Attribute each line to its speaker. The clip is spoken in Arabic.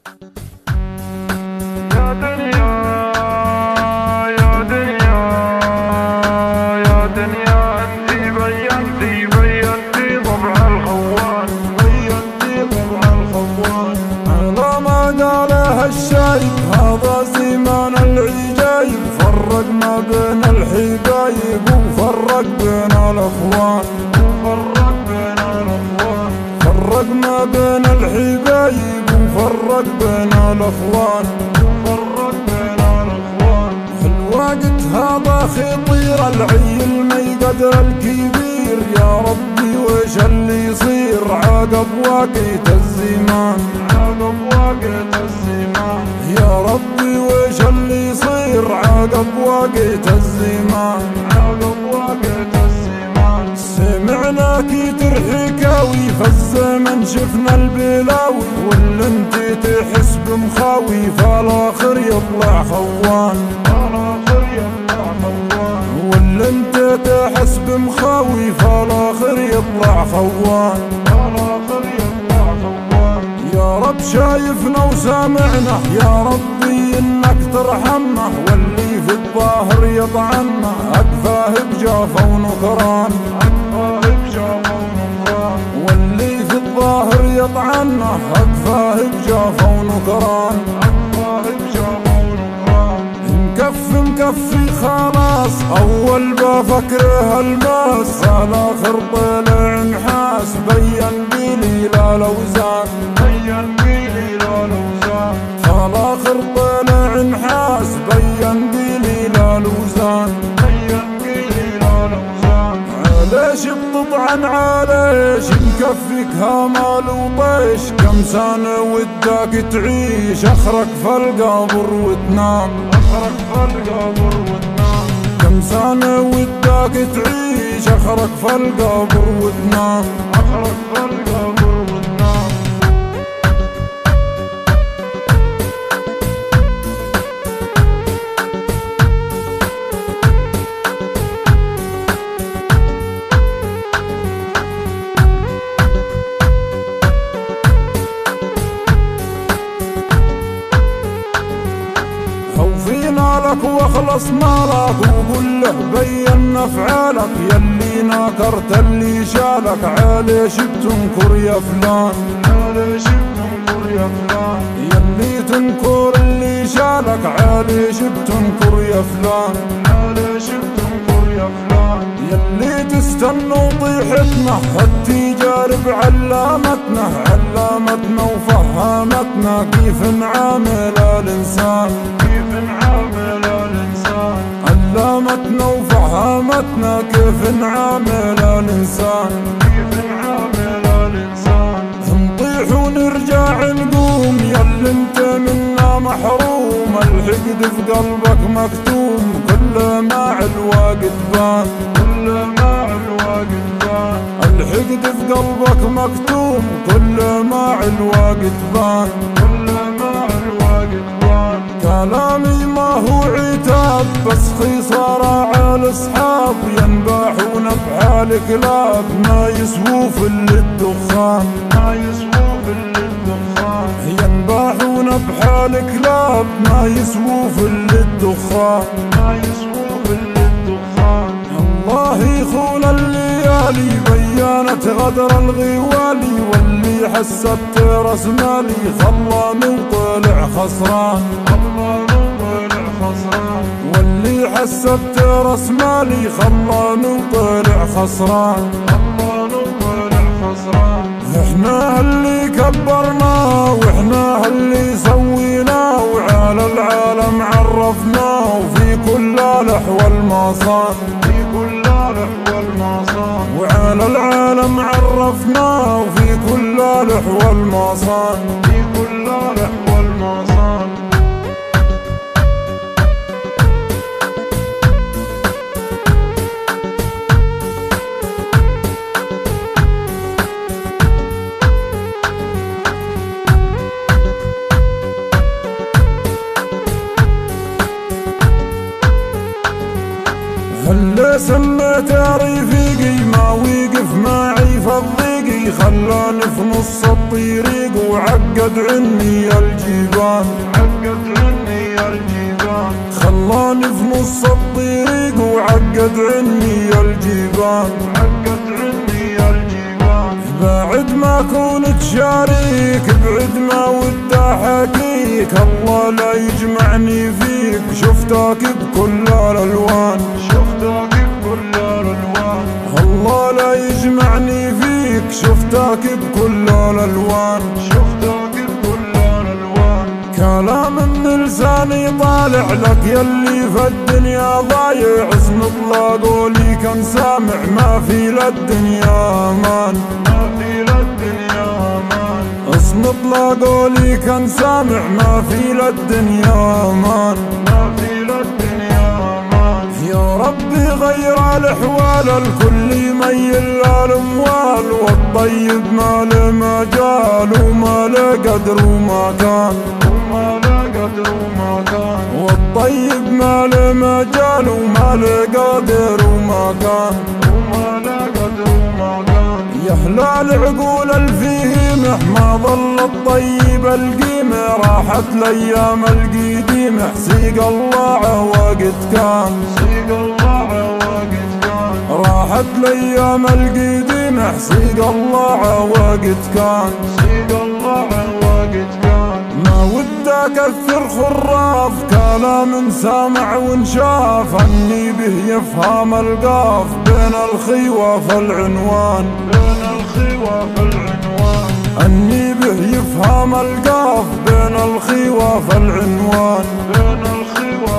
Speaker 1: يا دنيا يا دنيا يا دنيا انتي بينتي طبع الخوان، بينتي طبع الخوان.
Speaker 2: على ما قالها الشايب هذا زمان العجايب، فرق ما بين الحبايب وفرق بين الاخوان،
Speaker 1: فرق بين الاخوان،
Speaker 2: فرق ما بين الحبايب وفرق بين الاخوان،
Speaker 1: فرق بين الاخوان.
Speaker 2: الوقت هذا خطير العيل ما يقدر الكبير، يا ربي وش اللي يصير عقب وقت الزمان،
Speaker 1: عقب وقت الزمان.
Speaker 2: يا ربي وش اللي يصير عقب وقت الزمان،
Speaker 1: عقب وقت الزمان.
Speaker 2: سمعنا كتر حكاوي فالزمن شفنا البلاوي، واللي انتي تحس بمخاوي فالاخر يطلع خوان،
Speaker 1: فالاخر يطلع خوان،
Speaker 2: واللي انتي تحس بمخاوي فالاخر يطلع خوان،
Speaker 1: فالاخر يطلع خوان.
Speaker 2: يا رب شايفنا وسامعنا، يا ربي انك ترحمنا، واللي في الظاهر يطعنا اكفاه بجافة ونكران،
Speaker 1: أكفاه بجافة ونكران،
Speaker 2: واللي في الظاهر يطعنا اكفاه بجافة ونكران،
Speaker 1: أكفاه بجافة ونكران.
Speaker 2: مكفي خلاص اول بفكره الماس، الاخر طلع نحاس بين بلي لا لوزان،
Speaker 1: بين بيلي لا لوزان،
Speaker 2: فالاخر طلع نحاس بين بلي لا لوزان،
Speaker 1: بين بيلي لا لوزان.
Speaker 2: عاليش بتطعن عاليش مكفيك هامال وطيش، كم سنة ودك تعيش اخرك في القبر وتنام،
Speaker 1: اخرك في القبر وتنام،
Speaker 2: كم سنة ودك تعيش اخرك في القبر وتنام،
Speaker 1: اخرك في القبر وتنام.
Speaker 2: وفينا لك واخلصنا لك وقول له بين افعالك، يلي ناكرت اللي شالك عاليش بتنكر يا فلان،
Speaker 1: عاليش بتنكر يا فلان،
Speaker 2: يلي تنكر اللي شالك عاليش بتنكر يا فلان،
Speaker 1: عاليش بتنكر يا فلان.
Speaker 2: يلي تستنوا طيحتنا التجارب علامتنا، علامتنا وفهمتنا كيف نعامل الانسان،
Speaker 1: كيف نعامل الانسان،
Speaker 2: علمتنا وفهمتنا كيف نعامل الانسان،
Speaker 1: كيف نعامل الانسان.
Speaker 2: نطيح ونرجع نقوم ياللي انت منا محروم، الحقد في قلبك مكتوم كل ما الوقت بان،
Speaker 1: كل ما الوقت بان،
Speaker 2: الحقد في قلبك مكتوم كل ما الوقت بان،
Speaker 1: كل ما الوقت بان.
Speaker 2: كلامي ما هو عتاب بس خسارة على الاصحاب، ينباحون بحال كلاب ما يسووا في الدخان،
Speaker 1: ما يسووا في الدخان،
Speaker 2: ينباحون بحال كلاب ما يسووا في الدخان،
Speaker 1: ما يسووا في الدخان.
Speaker 2: الله يخون الليالي بيانت غدر الغوالي، واللي حسبت راس مالي خلاني وطلع خسران،
Speaker 1: الله طلع خسران،
Speaker 2: واللي حسبت راس مالي خلاني وطلع خسران،
Speaker 1: الله طلع خسران.
Speaker 2: احنا اللي كبرنا واحنا اللي سوينا، وعلى العالم عرفنا وفي كل الاحوال ما صار،
Speaker 1: في كل الاحوال ما صار،
Speaker 2: وعلى العالم عرفنا وفي كل الاحوال ما صار،
Speaker 1: في كل الاحوال ما صار.
Speaker 2: اللي سميت رفيقي ما وقف معي في الضيقي، شاري خلاني في نص الطريق وعقد عني الجيبان،
Speaker 1: عقد عني الجيبان،
Speaker 2: خلاني في نص الطريق وعقد عني الجيبان،
Speaker 1: عقد عني الجيبان.
Speaker 2: بعد ما كنت شاريك بعد ما ودي احاكيك، الله لا يجمعني فيك شفتك بكل الالوان،
Speaker 1: شفتك بكل الالوان،
Speaker 2: الله لا يجمعني فيك شفتك بكل الالوان،
Speaker 1: شفتك بكل الالوان.
Speaker 2: كلام من لساني طالع لك يلي في الدنيا ضايع، اسم اطلاق لي كان سامع ما في للدنيا امان،
Speaker 1: ما في للدنيا امان،
Speaker 2: اسم اطلاق لي كان سامع ما في للدنيا امان،
Speaker 1: ما في للدنيا امان.
Speaker 2: يا ربي غير الاحوال الكل يميل للاموال، والطيب ما له مجال وما له قدر وما كان،
Speaker 1: وما لا قدر وما كان،
Speaker 2: والطيب ما له مجال وما له قدر وما كان،
Speaker 1: وما لا قدر وما كان.
Speaker 2: يا هلال عقول الفيهمه ما ظل الطيب القيمه، راحت الايام القديمه حسيق الله وقت كان،
Speaker 1: سيق الله وقت كان،
Speaker 2: راحت الايام القديمه حسيق الله وقت كان،
Speaker 1: سيق الله وقت كان.
Speaker 2: ما ودي اكثر خراف كلام سامع وانشاف، اني به يفهم القاف بين الخيوه في العنوان،
Speaker 1: بين الخيوة في العنوان،
Speaker 2: اني به يفهم القاف بين الخيوه في العنوان،
Speaker 1: بين الخيوة